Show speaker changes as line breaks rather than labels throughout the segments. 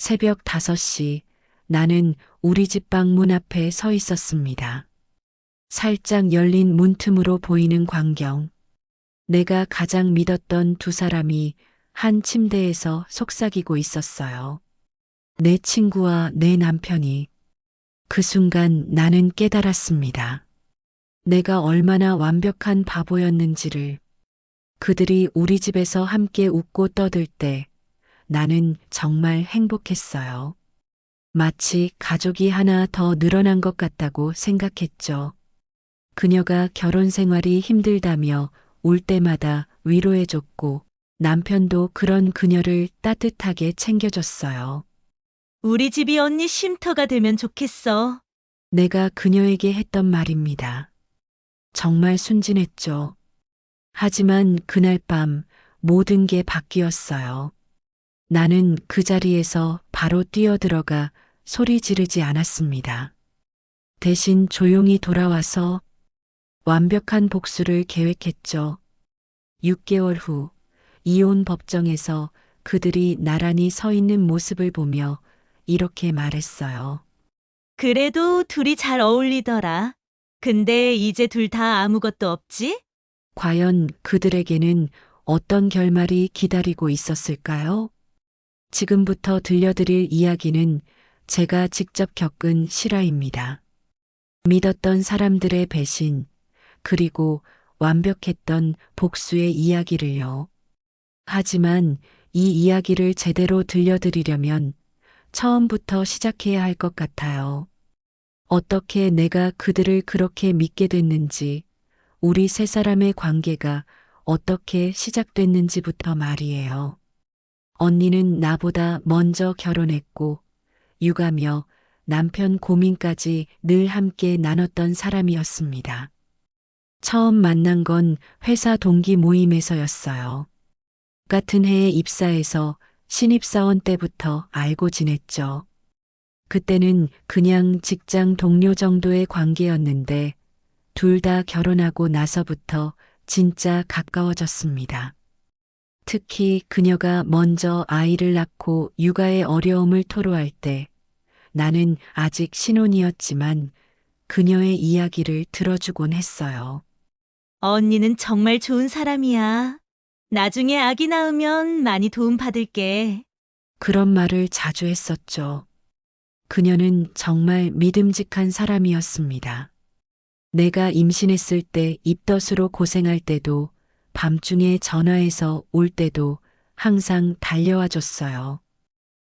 새벽 5시 나는 우리 집 방 문 앞에 서 있었습니다. 살짝 열린 문틈으로 보이는 광경. 내가 가장 믿었던 두 사람이 한 침대에서 속삭이고 있었어요. 내 친구와 내 남편이. 그 순간 나는 깨달았습니다. 내가 얼마나 완벽한 바보였는지를. 그들이 우리 집에서 함께 웃고 떠들 때 나는 정말 행복했어요. 마치 가족이 하나 더 늘어난 것 같다고 생각했죠. 그녀가 결혼 생활이 힘들다며 올 때마다 위로해줬고 남편도 그런 그녀를 따뜻하게 챙겨줬어요.
우리 집이 언니 쉼터가 되면 좋겠어.
내가 그녀에게 했던 말입니다. 정말 순진했죠. 하지만 그날 밤 모든 게 바뀌었어요. 나는 그 자리에서 바로 뛰어들어가 소리 지르지 않았습니다. 대신 조용히 돌아와서 완벽한 복수를 계획했죠. 6개월 후 이혼 법정에서 그들이 나란히 서 있는 모습을 보며 이렇게 말했어요.
그래도 둘이 잘 어울리더라. 근데 이제 둘 다 아무것도 없지?
과연 그들에게는 어떤 결말이 기다리고 있었을까요? 지금부터 들려드릴 이야기는 제가 직접 겪은 실화입니다. 믿었던 사람들의 배신, 그리고 완벽했던 복수의 이야기를요. 하지만 이 이야기를 제대로 들려드리려면 처음부터 시작해야 할 것 같아요. 어떻게 내가 그들을 그렇게 믿게 됐는지, 우리 세 사람의 관계가 어떻게 시작됐는지부터 말이에요. 언니는 나보다 먼저 결혼했고, 육아며 남편 고민까지 늘 함께 나눴던 사람이었습니다. 처음 만난 건 회사 동기 모임에서였어요. 같은 해에 입사해서 신입사원 때부터 알고 지냈죠. 그때는 그냥 직장 동료 정도의 관계였는데 둘 다 결혼하고 나서부터 진짜 가까워졌습니다. 특히 그녀가 먼저 아이를 낳고 육아의 어려움을 토로할 때 나는 아직 신혼이었지만 그녀의 이야기를 들어주곤 했어요.
언니는 정말 좋은 사람이야. 나중에 아기 낳으면 많이 도움 받을게.
그런 말을 자주 했었죠. 그녀는 정말 믿음직한 사람이었습니다. 내가 임신했을 때 입덧으로 고생할 때도 밤중에 전화해서 올 때도 항상 달려와 줬어요.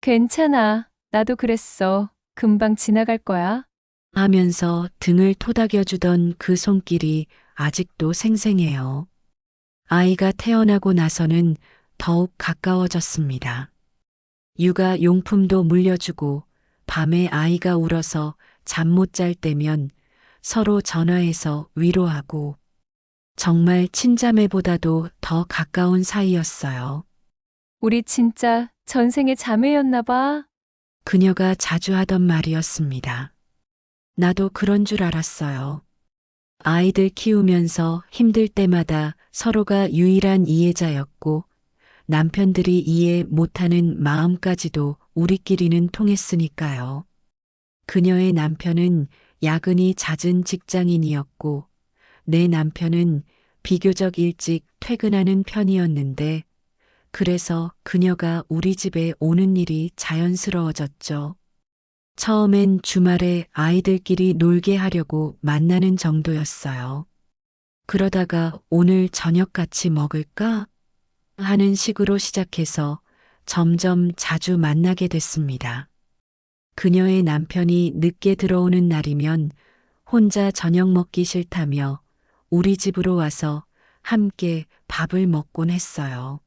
괜찮아. 나도 그랬어. 금방 지나갈 거야.
하면서 등을 토닥여주던 그 손길이 아직도 생생해요. 아이가 태어나고 나서는 더욱 가까워졌습니다. 육아 용품도 물려주고 밤에 아이가 울어서 잠 못 잘 때면 서로 전화해서 위로하고 정말 친자매보다도 더 가까운 사이였어요.
우리 진짜 전생의 자매였나 봐.
그녀가 자주 하던 말이었습니다. 나도 그런 줄 알았어요. 아이들 키우면서 힘들 때마다 서로가 유일한 이해자였고 남편들이 이해 못하는 마음까지도 우리끼리는 통했으니까요. 그녀의 남편은 야근이 잦은 직장인이었고 내 남편은 비교적 일찍 퇴근하는 편이었는데 그래서 그녀가 우리 집에 오는 일이 자연스러워졌죠. 처음엔 주말에 아이들끼리 놀게 하려고 만나는 정도였어요. 그러다가 오늘 저녁 같이 먹을까? 하는 식으로 시작해서 점점 자주 만나게 됐습니다. 그녀의 남편이 늦게 들어오는 날이면 혼자 저녁 먹기 싫다며 우리 집으로 와서 함께 밥을 먹곤 했어요.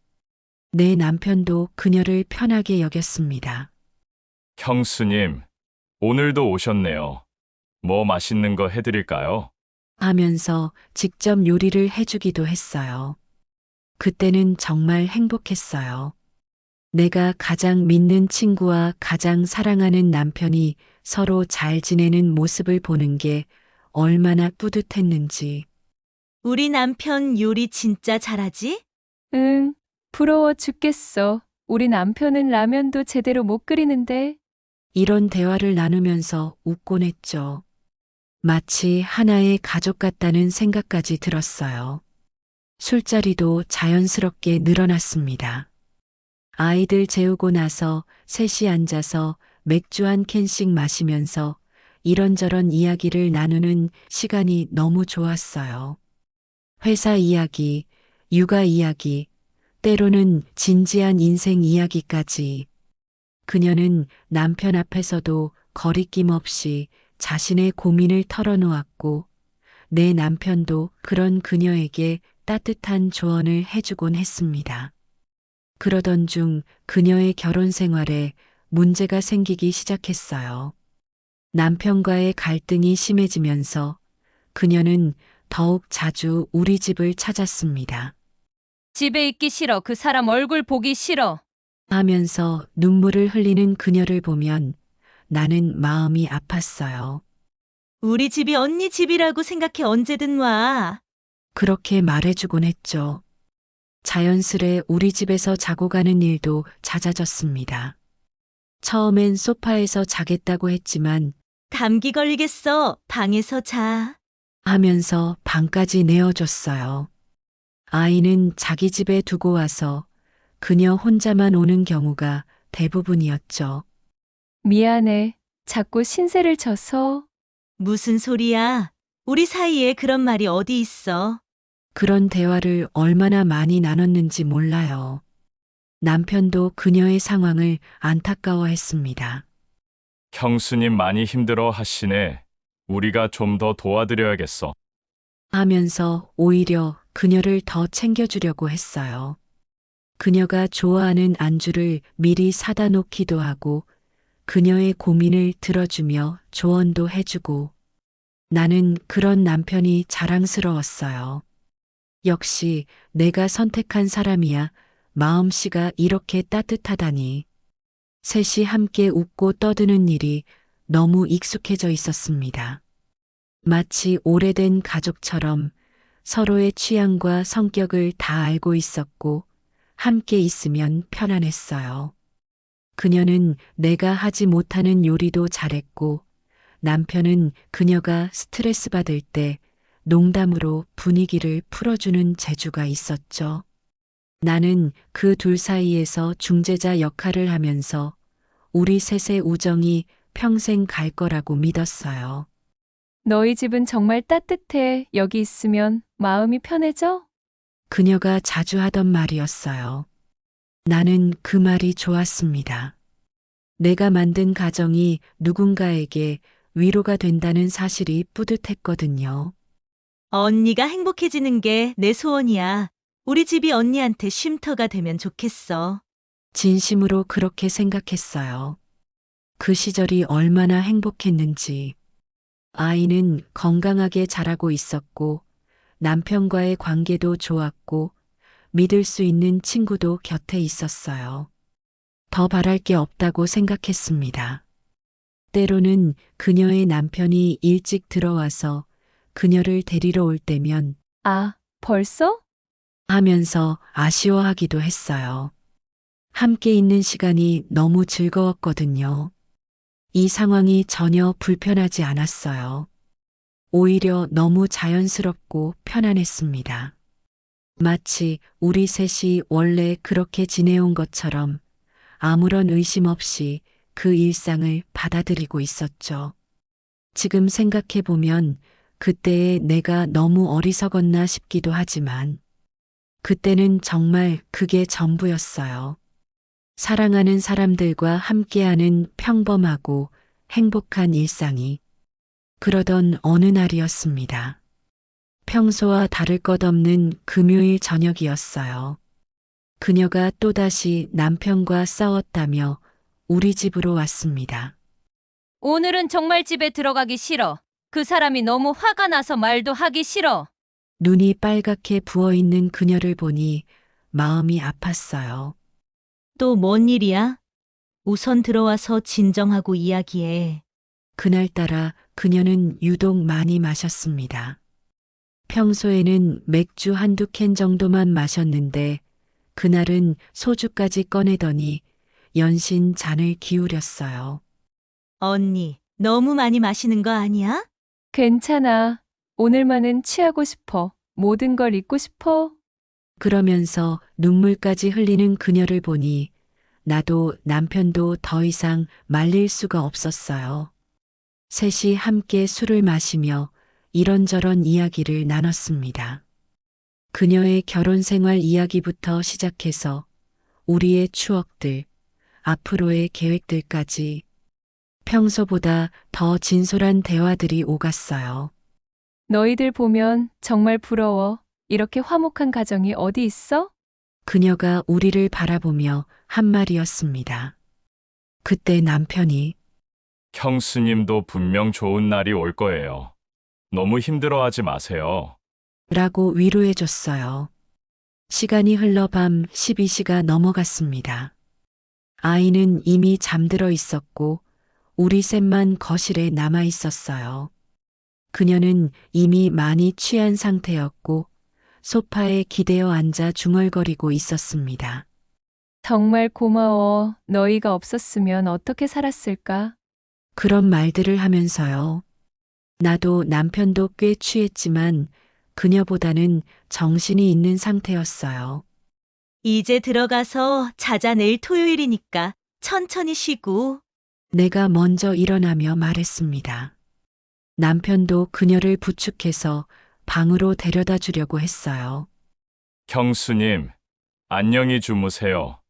내 남편도 그녀를 편하게 여겼습니다.
형수님, 오늘도 오셨네요. 뭐 맛있는 거 해드릴까요?
하면서 직접 요리를 해주기도 했어요. 그때는 정말 행복했어요. 내가 가장 믿는 친구와 가장 사랑하는 남편이 서로 잘 지내는 모습을 보는 게 얼마나 뿌듯했는지.
우리 남편 요리 진짜 잘하지?
응, 부러워 죽겠어. 우리 남편은 라면도 제대로 못 끓이는데.
이런 대화를 나누면서 웃곤 했죠. 마치 하나의 가족 같다는 생각까지 들었어요. 술자리도 자연스럽게 늘어났습니다. 아이들 재우고 나서 셋이 앉아서 맥주 한 캔씩 마시면서 이런저런 이야기를 나누는 시간이 너무 좋았어요. 회사 이야기, 육아 이야기, 때로는 진지한 인생 이야기까지. 그녀는 남편 앞에서도 거리낌 없이 자신의 고민을 털어놓았고, 내 남편도 그런 그녀에게 따뜻한 조언을 해주곤 했습니다. 그러던 중 그녀의 결혼 생활에 문제가 생기기 시작했어요. 남편과의 갈등이 심해지면서 그녀는 더욱 자주 우리 집을 찾았습니다.
집에 있기 싫어. 그 사람 얼굴 보기 싫어.
하면서 눈물을 흘리는 그녀를 보면 나는 마음이 아팠어요.
우리 집이 언니 집이라고 생각해 언제든 와.
그렇게 말해주곤 했죠. 자연스레 우리 집에서 자고 가는 일도 잦아졌습니다. 처음엔 소파에서 자겠다고 했지만
감기 걸리겠어. 방에서 자.
하면서 방까지 내어줬어요. 아이는 자기 집에 두고 와서 그녀 혼자만 오는 경우가 대부분이었죠.
미안해. 자꾸 신세를 져서.
무슨 소리야? 우리 사이에 그런 말이 어디 있어?
그런 대화를 얼마나 많이 나눴는지 몰라요. 남편도 그녀의 상황을 안타까워했습니다.
형수님 많이 힘들어 하시네. 우리가 좀 더 도와드려야겠어.
하면서 오히려 그녀를 더 챙겨주려고 했어요. 그녀가 좋아하는 안주를 미리 사다 놓기도 하고 그녀의 고민을 들어주며 조언도 해주고 나는 그런 남편이 자랑스러웠어요. 역시 내가 선택한 사람이야. 마음씨가 이렇게 따뜻하다니. 셋이 함께 웃고 떠드는 일이 너무 익숙해져 있었습니다. 마치 오래된 가족처럼 서로의 취향과 성격을 다 알고 있었고 함께 있으면 편안했어요. 그녀는 내가 하지 못하는 요리도 잘했고 남편은 그녀가 스트레스 받을 때 농담으로 분위기를 풀어주는 재주가 있었죠. 나는 그 둘 사이에서 중재자 역할을 하면서 우리 셋의 우정이 평생 갈 거라고 믿었어요.
너희 집은 정말 따뜻해. 여기 있으면 마음이 편해져?
그녀가 자주 하던 말이었어요. 나는 그 말이 좋았습니다. 내가 만든 가정이 누군가에게 위로가 된다는 사실이 뿌듯했거든요.
언니가 행복해지는 게 내 소원이야. 우리 집이 언니한테 쉼터가 되면 좋겠어.
진심으로 그렇게 생각했어요. 그 시절이 얼마나 행복했는지. 아이는 건강하게 자라고 있었고 남편과의 관계도 좋았고 믿을 수 있는 친구도 곁에 있었어요. 더 바랄 게 없다고 생각했습니다. 때로는 그녀의 남편이 일찍 들어와서 그녀를 데리러 올 때면
아, 벌써?
하면서 아쉬워하기도 했어요. 함께 있는 시간이 너무 즐거웠거든요. 이 상황이 전혀 불편하지 않았어요. 오히려 너무 자연스럽고 편안했습니다. 마치 우리 셋이 원래 그렇게 지내온 것처럼 아무런 의심 없이 그 일상을 받아들이고 있었죠. 지금 생각해보면 그때의 내가 너무 어리석었나 싶기도 하지만 그때는 정말 그게 전부였어요. 사랑하는 사람들과 함께하는 평범하고 행복한 일상이 그러던 어느 날이었습니다. 평소와 다를 것 없는 금요일 저녁이었어요. 그녀가 또다시 남편과 싸웠다며 우리 집으로 왔습니다.
오늘은 정말 집에 들어가기 싫어. 그 사람이 너무 화가 나서 말도 하기 싫어.
눈이 빨갛게 부어있는 그녀를 보니 마음이 아팠어요.
또 뭔 일이야? 우선 들어와서 진정하고 이야기해.
그날따라 그녀는 유독 많이 마셨습니다. 평소에는 맥주 한두 캔 정도만 마셨는데 그날은 소주까지 꺼내더니 연신 잔을 기울였어요.
언니, 너무 많이 마시는 거 아니야?
괜찮아. 오늘만은 취하고 싶어. 모든 걸 잊고 싶어.
그러면서 눈물까지 흘리는 그녀를 보니 나도 남편도 더 이상 말릴 수가 없었어요. 셋이 함께 술을 마시며 이런저런 이야기를 나눴습니다. 그녀의 결혼 생활 이야기부터 시작해서 우리의 추억들, 앞으로의 계획들까지 평소보다 더 진솔한 대화들이 오갔어요.
너희들 보면 정말 부러워. 이렇게 화목한 가정이 어디 있어?
그녀가 우리를 바라보며 한 말이었습니다. 그때 남편이
형수님도 분명 좋은 날이 올 거예요. 너무 힘들어하지 마세요.
라고 위로해줬어요. 시간이 흘러 밤 12시가 넘어갔습니다. 아이는 이미 잠들어 있었고 우리 셋만 거실에 남아 있었어요. 그녀는 이미 많이 취한 상태였고 소파에 기대어 앉아 중얼거리고 있었습니다.
정말 고마워. 너희가 없었으면 어떻게 살았을까?
그런 말들을 하면서요. 나도 남편도 꽤 취했지만 그녀보다는 정신이 있는 상태였어요.
이제 들어가서 자자. 내일 토요일이니까 천천히 쉬고.
내가 먼저 일어나며 말했습니다. 남편도 그녀를 부축해서 방으로 데려다 주려고 했어요.
형수님, 안녕히 주무세요.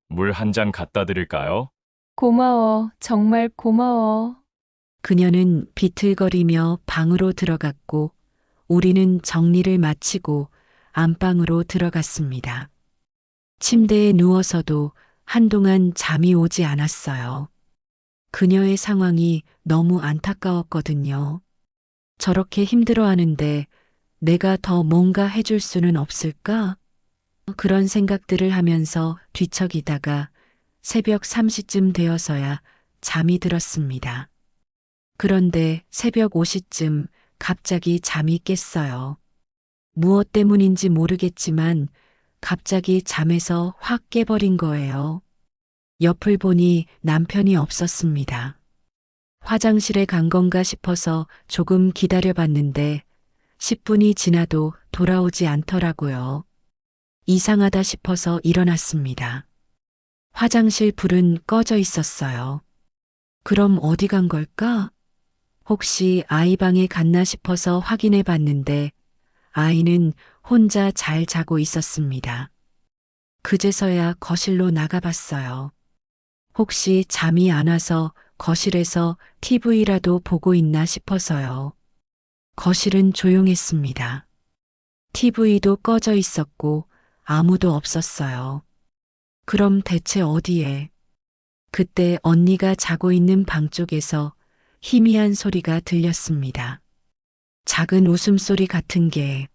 물 한 잔 갖다 드릴까요?
고마워. 정말 고마워.
그녀는 비틀거리며 방으로 들어갔고 우리는 정리를 마치고 안방으로 들어갔습니다. 침대에 누워서도 한동안 잠이 오지 않았어요. 그녀의 상황이 너무 안타까웠거든요. 저렇게 힘들어하는데 내가 더 뭔가 해줄 수는 없을까? 그런 생각들을 하면서 뒤척이다가 새벽 3시쯤 되어서야 잠이 들었습니다. 그런데 새벽 5시쯤 갑자기 잠이 깼어요. 무엇 때문인지 모르겠지만 갑자기 잠에서 확 깨버린 거예요. 옆을 보니 남편이 없었습니다. 화장실에 간 건가 싶어서 조금 기다려봤는데 10분이 지나도 돌아오지 않더라고요. 이상하다 싶어서 일어났습니다. 화장실 불은 꺼져 있었어요. 그럼 어디 간 걸까? 혹시 아이 방에 갔나 싶어서 확인해 봤는데 아이는 혼자 잘 자고 있었습니다. 그제서야 거실로 나가봤어요. 혹시 잠이 안 와서 거실에서 TV라도 보고 있나 싶어서요. 거실은 조용했습니다. TV도 꺼져 있었고 아무도 없었어요. 그럼 대체 어디에? 그때 언니가 자고 있는 방 쪽에서 희미한 소리가 들렸습니다. 작은 웃음소리 같은 게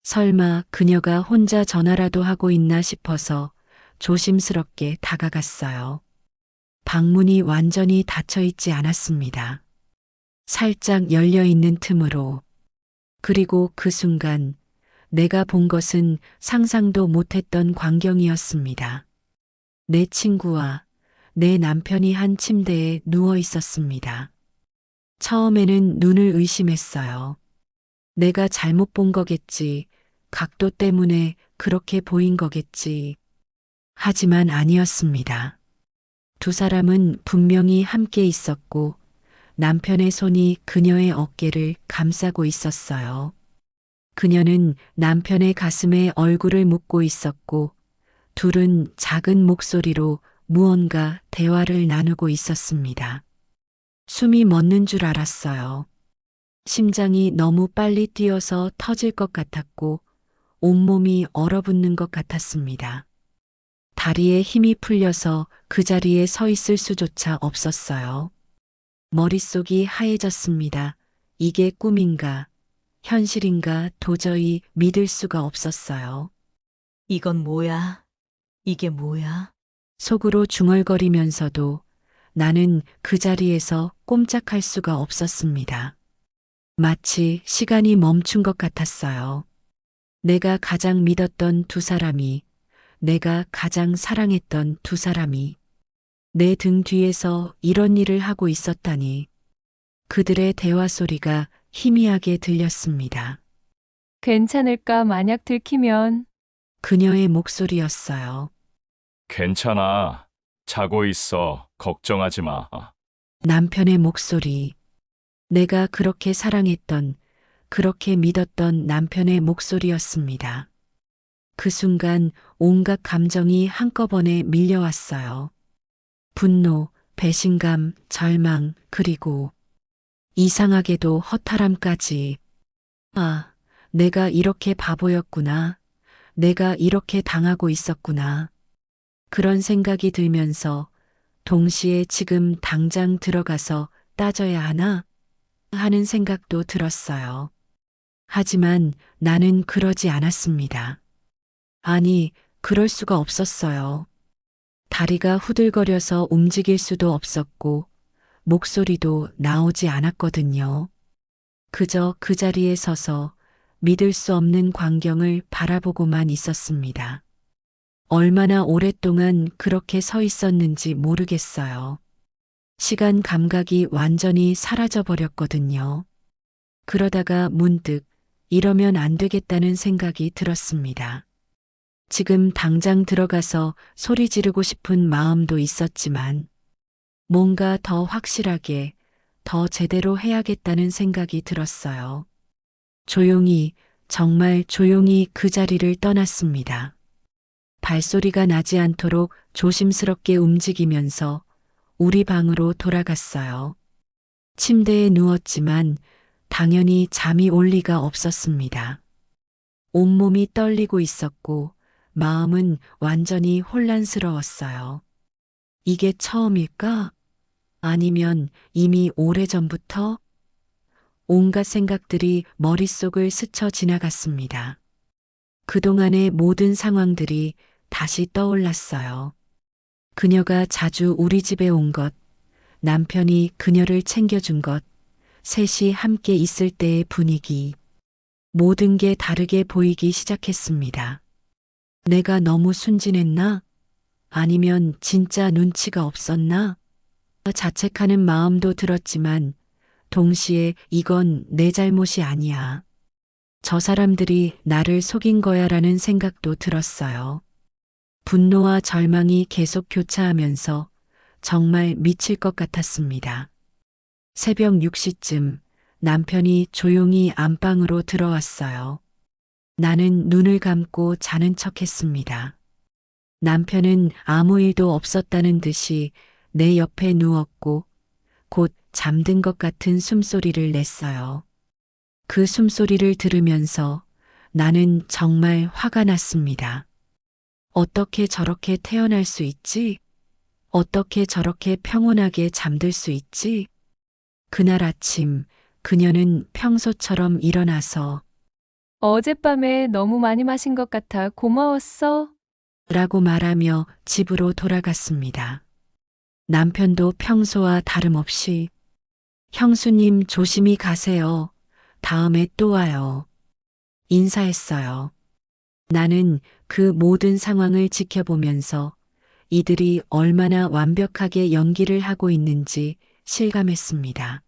설마 그녀가 혼자 전화라도 하고 있나 싶어서 조심스럽게 다가갔어요. 방문이 완전히 닫혀 있지 않았습니다. 살짝 열려 있는 틈으로. 그리고 그 순간 내가 본 것은 상상도 못했던 광경이었습니다. 내 친구와 내 남편이 한 침대에 누워 있었습니다. 처음에는 눈을 의심했어요. 내가 잘못 본 거겠지. 각도 때문에 그렇게 보인 거겠지. 하지만 아니었습니다. 두 사람은 분명히 함께 있었고 남편의 손이 그녀의 어깨를 감싸고 있었어요. 그녀는 남편의 가슴에 얼굴을 묻고 있었고 둘은 작은 목소리로 무언가 대화를 나누고 있었습니다. 숨이 멎는 줄 알았어요. 심장이 너무 빨리 뛰어서 터질 것 같았고 온몸이 얼어붙는 것 같았습니다. 다리에 힘이 풀려서 그 자리에 서 있을 수조차 없었어요. 머릿속이 하얘졌습니다. 이게 꿈인가, 현실인가 도저히 믿을 수가 없었어요.
이건 뭐야? 이게 뭐야?
속으로 중얼거리면서도 나는 그 자리에서 꼼짝할 수가 없었습니다. 마치 시간이 멈춘 것 같았어요. 내가 가장 믿었던 두 사람이 내가 가장 사랑했던 두 사람이 내 등 뒤에서 이런 일을 하고 있었다니. 그들의 대화 소리가 희미하게 들렸습니다.
괜찮을까 만약 들키면.
그녀의 목소리였어요.
괜찮아. 자고 있어. 걱정하지 마.
남편의 목소리. 내가 그렇게 사랑했던, 그렇게 믿었던 남편의 목소리였습니다. 그 순간 온갖 감정이 한꺼번에 밀려왔어요. 분노, 배신감, 절망, 그리고 이상하게도 허탈함까지. 아, 내가 이렇게 바보였구나. 내가 이렇게 당하고 있었구나. 그런 생각이 들면서 동시에 지금 당장 들어가서 따져야 하나? 하는 생각도 들었어요. 하지만 나는 그러지 않았습니다. 아니, 그럴 수가 없었어요. 다리가 후들거려서 움직일 수도 없었고, 목소리도 나오지 않았거든요. 그저 그 자리에 서서 믿을 수 없는 광경을 바라보고만 있었습니다. 얼마나 오랫동안 그렇게 서 있었는지 모르겠어요. 시간 감각이 완전히 사라져 버렸거든요. 그러다가 문득 이러면 안 되겠다는 생각이 들었습니다. 지금 당장 들어가서 소리 지르고 싶은 마음도 있었지만 뭔가 더 확실하게, 더 제대로 해야겠다는 생각이 들었어요. 조용히, 정말 조용히 그 자리를 떠났습니다. 발소리가 나지 않도록 조심스럽게 움직이면서 우리 방으로 돌아갔어요. 침대에 누웠지만 당연히 잠이 올 리가 없었습니다. 온몸이 떨리고 있었고 마음은 완전히 혼란스러웠어요. 이게 처음일까? 아니면 이미 오래전부터? 온갖 생각들이 머릿속을 스쳐 지나갔습니다. 그동안의 모든 상황들이 다시 떠올랐어요. 그녀가 자주 우리 집에 온 것, 남편이 그녀를 챙겨준 것, 셋이 함께 있을 때의 분위기, 모든 게 다르게 보이기 시작했습니다. 내가 너무 순진했나? 아니면 진짜 눈치가 없었나? 자책하는 마음도 들었지만 동시에 이건 내 잘못이 아니야. 저 사람들이 나를 속인 거야라는 생각도 들었어요. 분노와 절망이 계속 교차하면서 정말 미칠 것 같았습니다. 새벽 6시쯤 남편이 조용히 안방으로 들어왔어요. 나는 눈을 감고 자는 척 했습니다. 남편은 아무 일도 없었다는 듯이 내 옆에 누웠고 곧 잠든 것 같은 숨소리를 냈어요. 그 숨소리를 들으면서 나는 정말 화가 났습니다. 어떻게 저렇게 태어날 수 있지? 어떻게 저렇게 평온하게 잠들 수 있지? 그날 아침 그녀는 평소처럼 일어나서
어젯밤에 너무 많이 마신 것 같아 고마웠어.
라고 말하며 집으로 돌아갔습니다. 남편도 평소와 다름없이 형수님 조심히 가세요. 다음에 또 와요. 인사했어요. 나는 그 모든 상황을 지켜보면서 이들이 얼마나 완벽하게 연기를 하고 있는지 실감했습니다.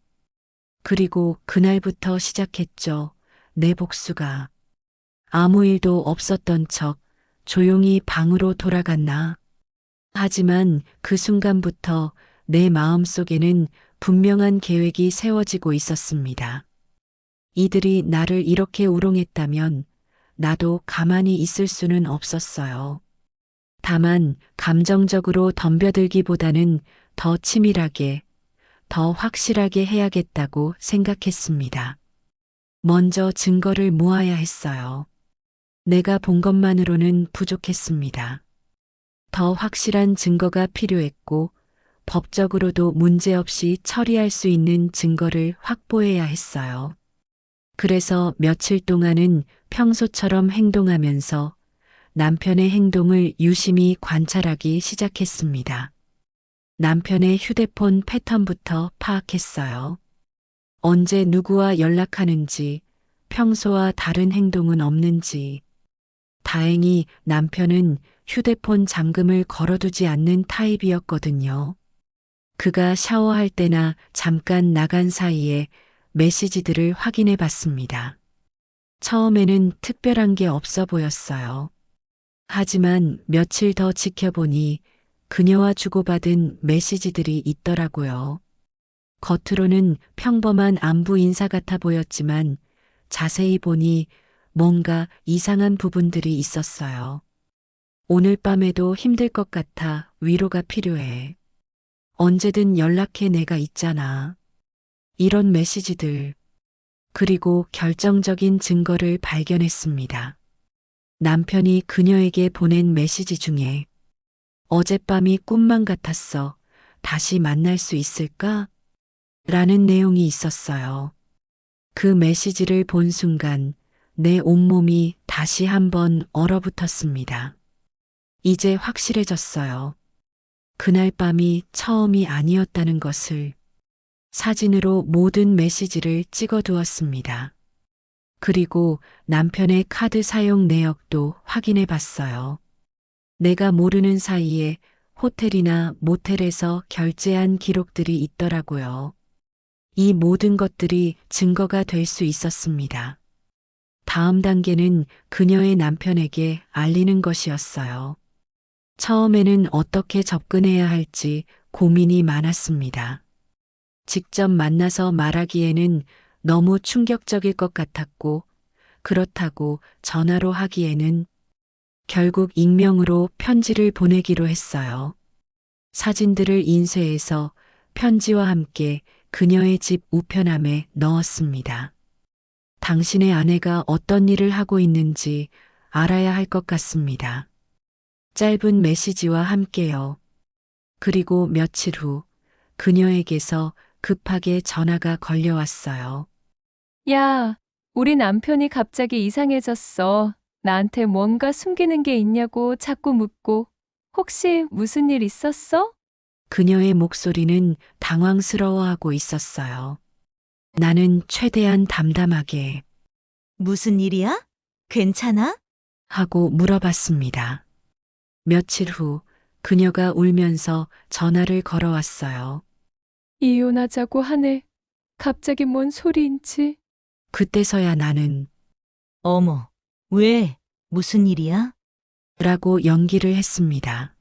그리고 그날부터 시작했죠. 내 복수가. 아무 일도 없었던 척 조용히 방으로 돌아갔나. 하지만 그 순간부터 내 마음속에는 분명한 계획이 세워지고 있었습니다. 이들이 나를 이렇게 우롱했다면 나도 가만히 있을 수는 없었어요. 다만 감정적으로 덤벼들기보다는 더 치밀하게, 더 확실하게 해야겠다고 생각했습니다. 먼저 증거를 모아야 했어요. 내가 본 것만으로는 부족했습니다. 더 확실한 증거가 필요했고 법적으로도 문제없이 처리할 수 있는 증거를 확보해야 했어요. 그래서 며칠 동안은 평소처럼 행동하면서 남편의 행동을 유심히 관찰하기 시작했습니다. 남편의 휴대폰 패턴부터 파악했어요. 언제 누구와 연락하는지, 평소와 다른 행동은 없는지. 다행히 남편은 휴대폰 잠금을 걸어두지 않는 타입이었거든요. 그가 샤워할 때나 잠깐 나간 사이에 메시지들을 확인해 봤습니다. 처음에는 특별한 게 없어 보였어요. 하지만 며칠 더 지켜보니 그녀와 주고받은 메시지들이 있더라고요. 겉으로는 평범한 안부 인사 같아 보였지만 자세히 보니 뭔가 이상한 부분들이 있었어요. 오늘 밤에도 힘들 것 같아 위로가 필요해. 언제든 연락해 내가 있잖아. 이런 메시지들. 그리고 결정적인 증거를 발견했습니다. 남편이 그녀에게 보낸 메시지 중에 어젯밤이 꿈만 같았어. 다시 만날 수 있을까? 라는 내용이 있었어요. 그 메시지를 본 순간 내 온몸이 다시 한번 얼어붙었습니다. 이제 확실해졌어요. 그날 밤이 처음이 아니었다는 것을. 사진으로 모든 메시지를 찍어두었습니다. 그리고 남편의 카드 사용 내역도 확인해 봤어요. 내가 모르는 사이에 호텔이나 모텔에서 결제한 기록들이 있더라고요. 이 모든 것들이 증거가 될 수 있었습니다. 다음 단계는 그녀의 남편에게 알리는 것이었어요. 처음에는 어떻게 접근해야 할지 고민이 많았습니다. 직접 만나서 말하기에는 너무 충격적일 것 같았고, 그렇다고 전화로 하기에는 결국 익명으로 편지를 보내기로 했어요. 사진들을 인쇄해서 편지와 함께 그녀의 집 우편함에 넣었습니다. 당신의 아내가 어떤 일을 하고 있는지 알아야 할 것 같습니다. 짧은 메시지와 함께요. 그리고 며칠 후 그녀에게서 급하게 전화가 걸려왔어요.
야, 우리 남편이 갑자기 이상해졌어. 나한테 뭔가 숨기는 게 있냐고 자꾸 묻고. 혹시 무슨 일 있었어?
그녀의 목소리는 당황스러워하고 있었어요. 나는 최대한 담담하게
무슨 일이야? 괜찮아?
하고 물어봤습니다. 며칠 후 그녀가 울면서 전화를 걸어왔어요.
이혼하자고 하네. 갑자기 뭔 소리인지.
그때서야 나는
어머, 왜? 무슨 일이야?
라고 연기를 했습니다.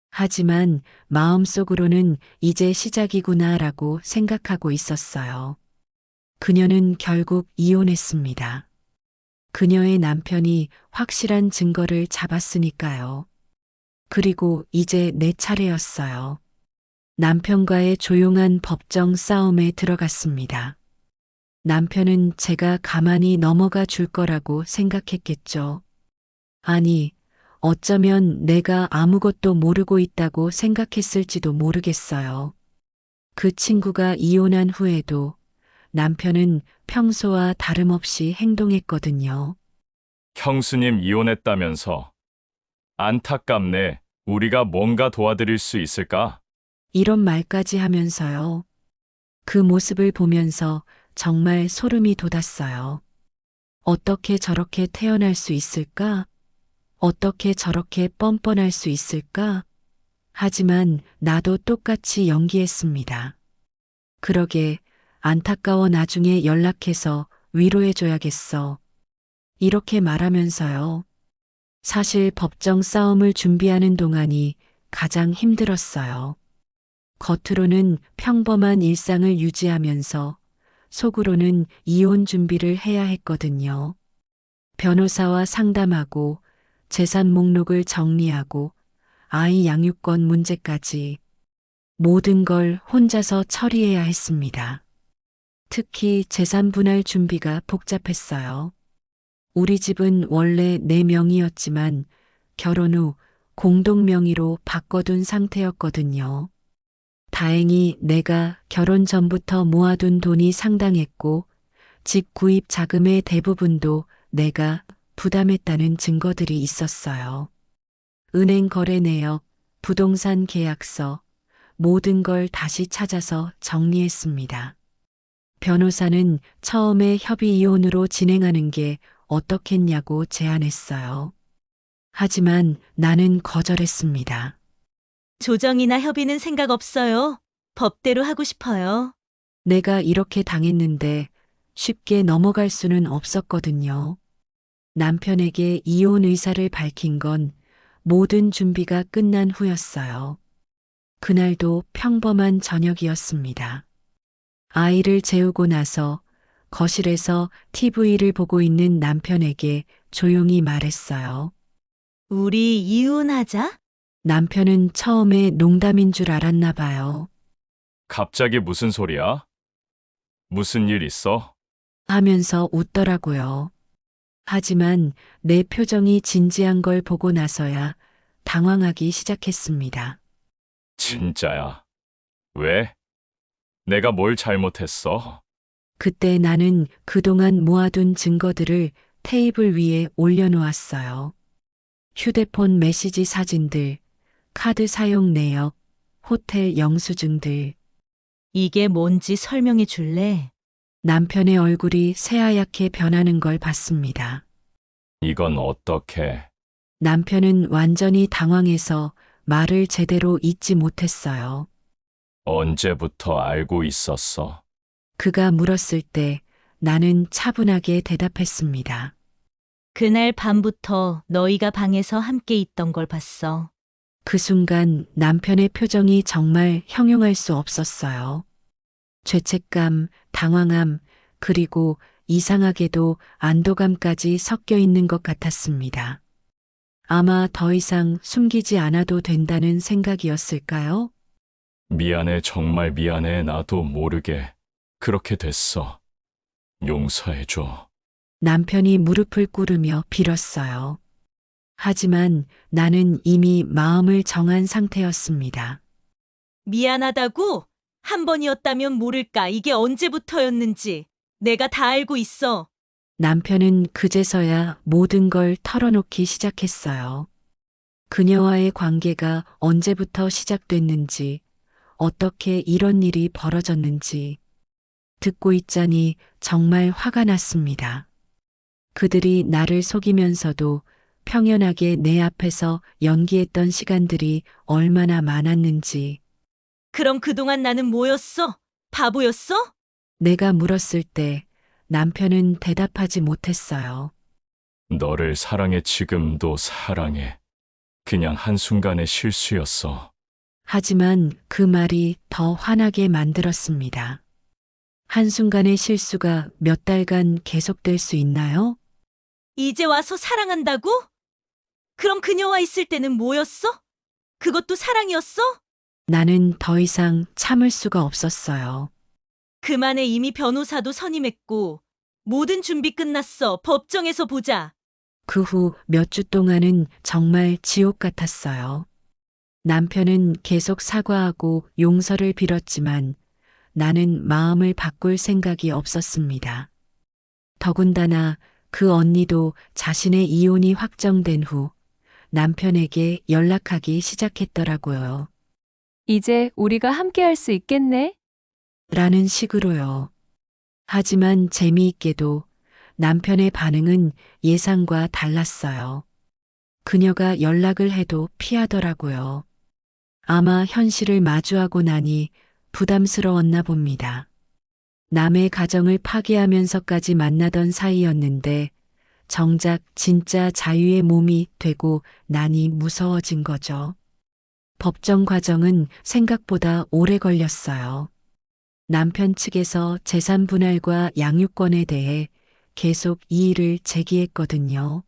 하지만 마음속으로는 이제 시작이구나라고 생각하고 있었어요. 그녀는 결국 이혼했습니다. 그녀의 남편이 확실한 증거를 잡았으니까요. 그리고 이제 내 차례였어요. 남편과의 조용한 법정 싸움에 들어갔습니다. 남편은 제가 가만히 넘어가 줄 거라고 생각했겠죠. 아니, 어쩌면 내가 아무것도 모르고 있다고 생각했을지도 모르겠어요. 그 친구가 이혼한 후에도 남편은 평소와 다름없이 행동했거든요.
형수님 이혼했다면서. 안타깝네. 우리가 뭔가 도와드릴 수 있을까?
이런 말까지 하면서요. 그 모습을 보면서 정말 소름이 돋았어요. 어떻게 저렇게 태어날 수 있을까? 어떻게 저렇게 뻔뻔할 수 있을까? 하지만 나도 똑같이 연기했습니다. 그러게 안타까워 나중에 연락해서 위로해줘야겠어. 이렇게 말하면서요. 사실 법정 싸움을 준비하는 동안이 가장 힘들었어요. 겉으로는 평범한 일상을 유지하면서 속으로는 이혼 준비를 해야 했거든요. 변호사와 상담하고 재산 목록을 정리하고 아이 양육권 문제까지 모든 걸 혼자서 처리해야 했습니다. 특히 재산 분할 준비가 복잡했어요. 우리 집은 원래 내 명의였지만 결혼 후 공동 명의로 바꿔둔 상태였거든요. 다행히 내가 결혼 전부터 모아둔 돈이 상당했고 집 구입 자금의 대부분도 내가 부담했다는 증거들이 있었어요. 은행 거래 내역, 부동산 계약서, 모든 걸 다시 찾아서 정리했습니다. 변호사는 처음에 협의 이혼으로 진행하는 게 어떻겠냐고 제안했어요. 하지만 나는 거절했습니다.
조정이나 협의는 생각 없어요. 법대로 하고 싶어요.
내가 이렇게 당했는데 쉽게 넘어갈 수는 없었거든요. 남편에게 이혼 의사를 밝힌 건 모든 준비가 끝난 후였어요. 그날도 평범한 저녁이었습니다. 아이를 재우고 나서 거실에서 TV를 보고 있는 남편에게 조용히 말했어요.
우리 이혼하자?
남편은 처음에 농담인 줄 알았나 봐요.
갑자기 무슨 소리야? 무슨 일 있어?
하면서 웃더라고요. 하지만 내 표정이 진지한 걸 보고 나서야 당황하기 시작했습니다.
진짜야. 왜? 내가 뭘 잘못했어?
그때 나는 그동안 모아둔 증거들을 테이블 위에 올려놓았어요. 휴대폰 메시지 사진들, 카드 사용 내역, 호텔 영수증들.
이게 뭔지 설명해 줄래?
남편의 얼굴이 새하얗게 변하는 걸 봤습니다.
이건 어떻게?
남편은 완전히 당황해서 말을 제대로 잇지 못했어요.
언제부터 알고 있었어?
그가 물었을 때 나는 차분하게 대답했습니다.
그날 밤부터 너희가 방에서 함께 있던 걸 봤어.
그 순간 남편의 표정이 정말 형용할 수 없었어요. 죄책감, 당황함, 그리고 이상하게도 안도감까지 섞여 있는 것 같았습니다. 아마 더 이상 숨기지 않아도 된다는 생각이었을까요?
미안해, 정말 미안해. 나도 모르게 그렇게 됐어. 용서해줘.
남편이 무릎을 꿇으며 빌었어요. 하지만 나는 이미 마음을 정한 상태였습니다.
미안하다고? 한 번이었다면 모를까 이게 언제부터였는지. 내가 다 알고 있어.
남편은 그제서야 모든 걸 털어놓기 시작했어요. 그녀와의 관계가 언제부터 시작됐는지, 어떻게 이런 일이 벌어졌는지. 듣고 있자니 정말 화가 났습니다. 그들이 나를 속이면서도 평연하게 내 앞에서 연기했던 시간들이 얼마나 많았는지.
그럼 그동안 나는 뭐였어? 바보였어?
내가 물었을 때 남편은 대답하지 못했어요.
너를 사랑해, 지금도 사랑해. 그냥 한순간의 실수였어.
하지만 그 말이 더 화나게 만들었습니다. 한순간의 실수가 몇 달간 계속될 수 있나요?
이제 와서 사랑한다고? 그럼 그녀와 있을 때는 뭐였어? 그것도 사랑이었어?
나는 더 이상 참을 수가 없었어요.
그만해. 이미 변호사도 선임했고 모든 준비 끝났어. 법정에서 보자.
그 후 몇 주 동안은 정말 지옥 같았어요. 남편은 계속 사과하고 용서를 빌었지만 나는 마음을 바꿀 생각이 없었습니다. 더군다나 그 언니도 자신의 이혼이 확정된 후 남편에게 연락하기 시작했더라고요.
이제 우리가 함께 할 수 있겠네?
라는 식으로요. 하지만 재미있게도 남편의 반응은 예상과 달랐어요. 그녀가 연락을 해도 피하더라고요. 아마 현실을 마주하고 나니 부담스러웠나 봅니다. 남의 가정을 파괴하면서까지 만나던 사이였는데 정작 진짜 자유의 몸이 되고 나니 무서워진 거죠. 법정 과정은 생각보다 오래 걸렸어요. 남편 측에서 재산 분할과 양육권에 대해 계속 이의를 제기했거든요.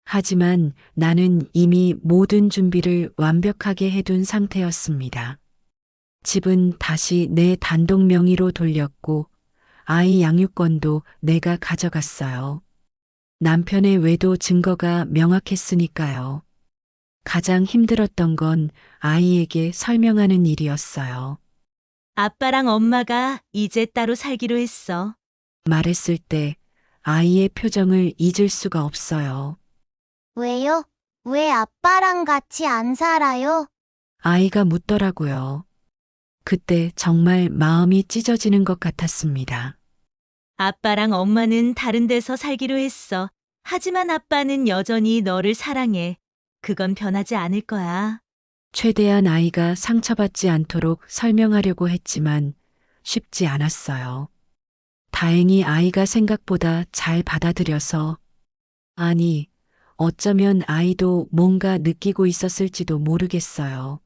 하지만 나는 이미 모든 준비를 완벽하게 해둔 상태였습니다. 집은 다시 내 단독 명의로 돌렸고 아이 양육권도 내가 가져갔어요. 남편의 외도 증거가 명확했으니까요. 가장 힘들었던 건 아이에게 설명하는 일이었어요.
아빠랑 엄마가 이제 따로 살기로 했어.
말했을 때 아이의 표정을 잊을 수가 없어요.
왜요? 왜 아빠랑 같이 안 살아요?
아이가 묻더라고요. 그때 정말 마음이 찢어지는 것 같았습니다.
아빠랑 엄마는 다른 데서 살기로 했어. 하지만 아빠는 여전히 너를 사랑해. 그건 변하지 않을 거야.
최대한 아이가 상처받지 않도록 설명하려고 했지만 쉽지 않았어요. 다행히 아이가 생각보다 잘 받아들여서, 아니, 어쩌면 아이도 뭔가 느끼고 있었을지도 모르겠어요.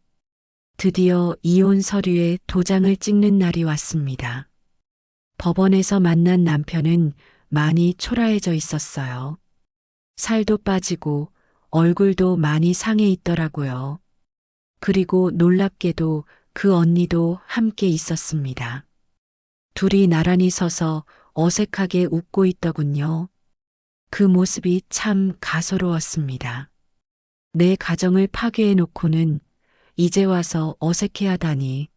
드디어 이혼 서류에 도장을 찍는 날이 왔습니다. 법원에서 만난 남편은 많이 초라해져 있었어요. 살도 빠지고 얼굴도 많이 상해 있더라고요. 그리고 놀랍게도 그 언니도 함께 있었습니다. 둘이 나란히 서서 어색하게 웃고 있더군요. 그 모습이 참 가소로웠습니다. 내 가정을 파괴해 놓고는 이제 와서 어색해하다니.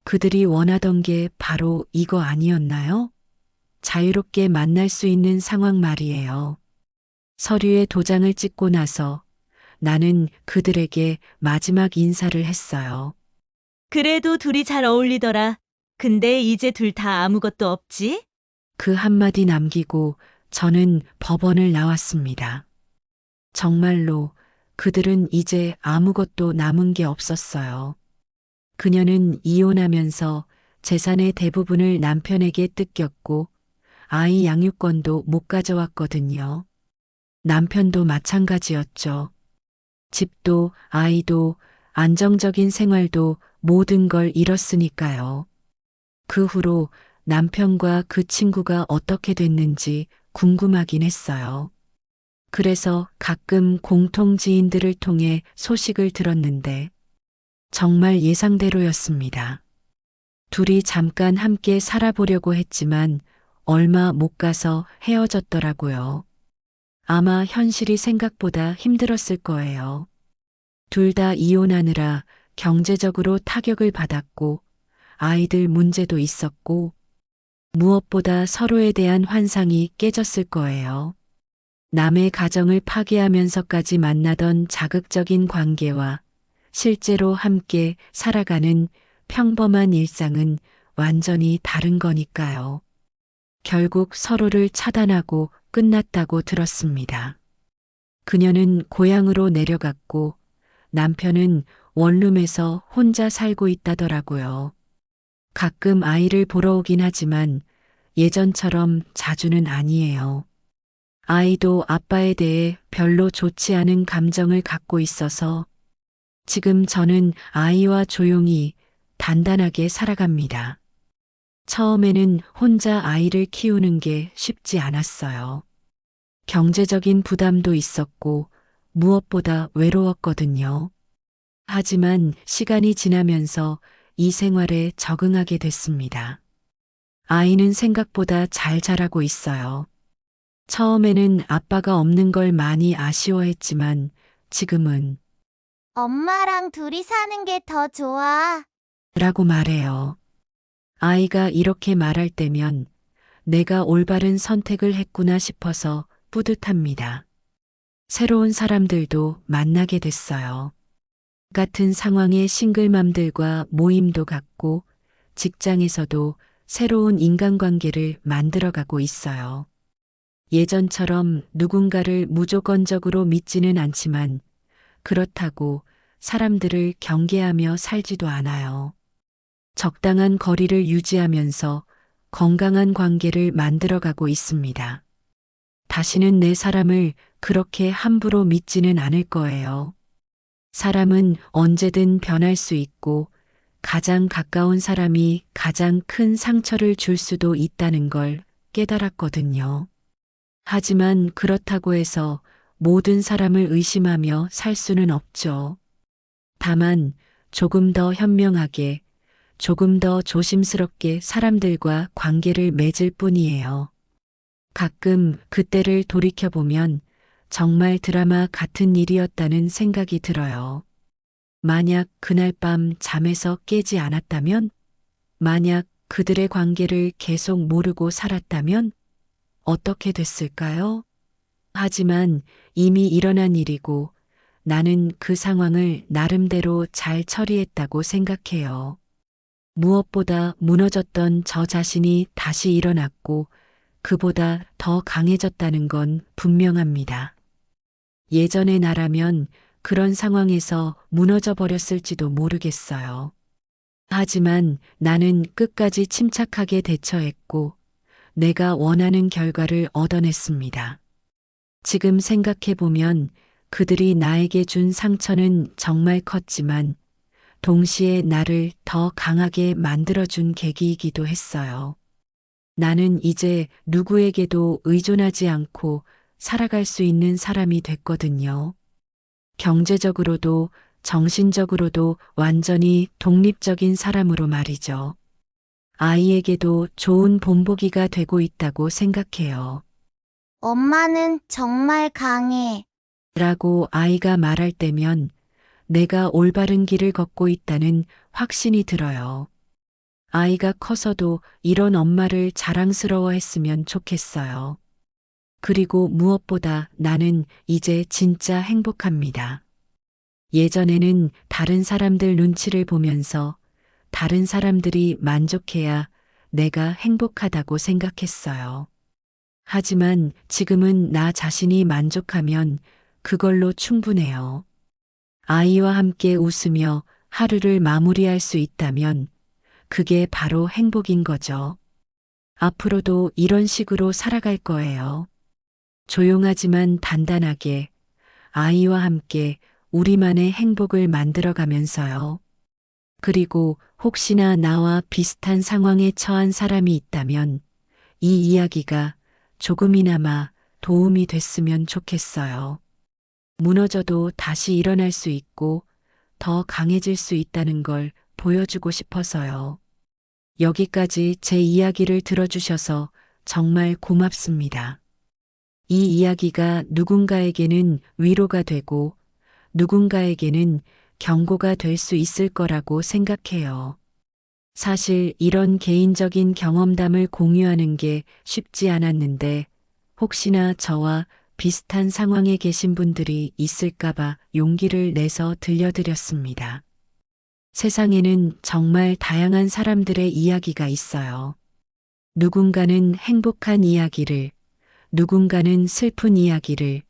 그들이 원하던 게 바로 이거 아니었나요? 자유롭게 만날 수 있는 상황 말이에요. 서류에 도장을 찍고 나서 나는 그들에게 마지막 인사를 했어요.
그래도 둘이 잘 어울리더라. 근데 이제 둘 다 아무것도 없지?
그 한마디 남기고 저는 법원을 나왔습니다. 정말로 그들은 이제 아무것도 남은 게 없었어요. 그녀는 이혼하면서 재산의 대부분을 남편에게 뜯겼고 아이 양육권도 못 가져왔거든요. 남편도 마찬가지였죠. 집도 아이도 안정적인 생활도 모든 걸 잃었으니까요. 그 후로 남편과 그 친구가 어떻게 됐는지 궁금하긴 했어요. 그래서 가끔 공통 지인들을 통해 소식을 들었는데 정말 예상대로였습니다. 둘이 잠깐 함께 살아보려고 했지만 얼마 못 가서 헤어졌더라고요. 아마 현실이 생각보다 힘들었을 거예요. 둘 다 이혼하느라 경제적으로 타격을 받았고 아이들 문제도 있었고 무엇보다 서로에 대한 환상이 깨졌을 거예요. 남의 가정을 파괴하면서까지 만나던 자극적인 관계와 실제로 함께 살아가는 평범한 일상은 완전히 다른 거니까요. 결국 서로를 차단하고 끝났다고 들었습니다. 그녀는 고향으로 내려갔고 남편은 원룸에서 혼자 살고 있다더라고요. 가끔 아이를 보러 오긴 하지만 예전처럼 자주는 아니에요. 아이도 아빠에 대해 별로 좋지 않은 감정을 갖고 있어서 지금 저는 아이와 조용히 단단하게 살아갑니다. 처음에는 혼자 아이를 키우는 게 쉽지 않았어요. 경제적인 부담도 있었고 무엇보다 외로웠거든요. 하지만 시간이 지나면서 이 생활에 적응하게 됐습니다. 아이는 생각보다 잘 자라고 있어요. 처음에는 아빠가 없는 걸 많이 아쉬워했지만 지금은
엄마랑 둘이 사는 게 더 좋아.
라고 말해요. 아이가 이렇게 말할 때면 내가 올바른 선택을 했구나 싶어서 뿌듯합니다. 새로운 사람들도 만나게 됐어요. 같은 상황의 싱글맘들과 모임도 갖고 직장에서도 새로운 인간관계를 만들어가고 있어요. 예전처럼 누군가를 무조건적으로 믿지는 않지만 그렇다고 사람들을 경계하며 살지도 않아요. 적당한 거리를 유지하면서 건강한 관계를 만들어가고 있습니다. 다시는 내 사람을 그렇게 함부로 믿지는 않을 거예요. 사람은 언제든 변할 수 있고 가장 가까운 사람이 가장 큰 상처를 줄 수도 있다는 걸 깨달았거든요. 하지만 그렇다고 해서 모든 사람을 의심하며 살 수는 없죠. 다만 조금 더 현명하게, 조금 더 조심스럽게 사람들과 관계를 맺을 뿐이에요. 가끔 그때를 돌이켜보면 정말 드라마 같은 일이었다는 생각이 들어요. 만약 그날 밤 잠에서 깨지 않았다면, 만약 그들의 관계를 계속 모르고 살았다면 어떻게 됐을까요? 하지만 이미 일어난 일이고 나는 그 상황을 나름대로 잘 처리했다고 생각해요. 무엇보다 무너졌던 저 자신이 다시 일어났고 그보다 더 강해졌다는 건 분명합니다. 예전의 나라면 그런 상황에서 무너져 버렸을지도 모르겠어요. 하지만 나는 끝까지 침착하게 대처했고 내가 원하는 결과를 얻어냈습니다. 지금 생각해보면 그들이 나에게 준 상처는 정말 컸지만 동시에 나를 더 강하게 만들어준 계기이기도 했어요. 나는 이제 누구에게도 의존하지 않고 살아갈 수 있는 사람이 됐거든요. 경제적으로도 정신적으로도 완전히 독립적인 사람으로 말이죠. 아이에게도 좋은 본보기가 되고 있다고 생각해요.
엄마는 정말 강해.
라고 아이가 말할 때면 내가 올바른 길을 걷고 있다는 확신이 들어요. 아이가 커서도 이런 엄마를 자랑스러워 했으면 좋겠어요. 그리고 무엇보다 나는 이제 진짜 행복합니다. 예전에는 다른 사람들 눈치를 보면서 다른 사람들이 만족해야 내가 행복하다고 생각했어요. 하지만 지금은 나 자신이 만족하면 그걸로 충분해요. 아이와 함께 웃으며 하루를 마무리할 수 있다면 그게 바로 행복인 거죠. 앞으로도 이런 식으로 살아갈 거예요. 조용하지만 단단하게 아이와 함께 우리만의 행복을 만들어가면서요. 그리고 혹시나 나와 비슷한 상황에 처한 사람이 있다면 이 이야기가 조금이나마 도움이 됐으면 좋겠어요. 무너져도 다시 일어날 수 있고 더 강해질 수 있다는 걸 보여주고 싶어서요. 여기까지 제 이야기를 들어주셔서 정말 고맙습니다. 이 이야기가 누군가에게는 위로가 되고 누군가에게는 경고가 될 수 있을 거라고 생각해요. 사실 이런 개인적인 경험담을 공유하는 게 쉽지 않았는데 혹시나 저와 비슷한 상황에 계신 분들이 있을까봐 용기를 내서 들려드렸습니다. 세상에는 정말 다양한 사람들의 이야기가 있어요. 누군가는 행복한 이야기를, 누군가는 슬픈 이야기를,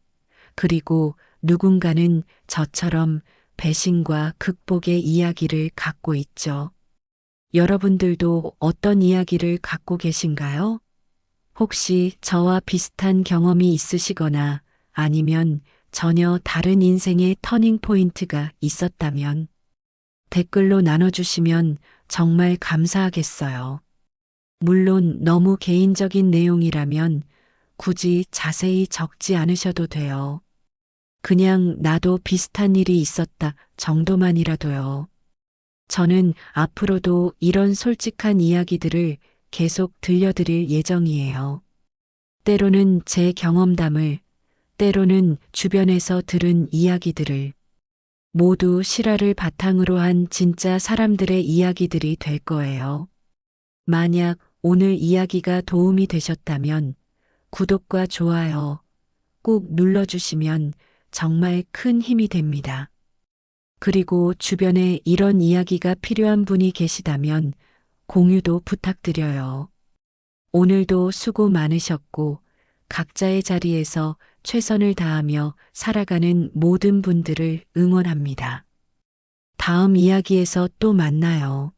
그리고 누군가는 저처럼 배신과 극복의 이야기를 갖고 있죠. 여러분들도 어떤 이야기를 갖고 계신가요? 혹시 저와 비슷한 경험이 있으시거나 아니면 전혀 다른 인생의 터닝 포인트가 있었다면 댓글로 나눠주시면 정말 감사하겠어요. 물론 너무 개인적인 내용이라면 굳이 자세히 적지 않으셔도 돼요. 그냥 나도 비슷한 일이 있었다 정도만이라도요. 저는 앞으로도 이런 솔직한 이야기들을 계속 들려드릴 예정이에요. 때로는 제 경험담을, 때로는 주변에서 들은 이야기들을, 모두 실화를 바탕으로 한 진짜 사람들의 이야기들이 될 거예요. 만약 오늘 이야기가 도움이 되셨다면 구독과 좋아요 꼭 눌러주시면 정말 큰 힘이 됩니다. 그리고 주변에 이런 이야기가 필요한 분이 계시다면 공유도 부탁드려요. 오늘도 수고 많으셨고 각자의 자리에서 최선을 다하며 살아가는 모든 분들을 응원합니다. 다음 이야기에서 또 만나요.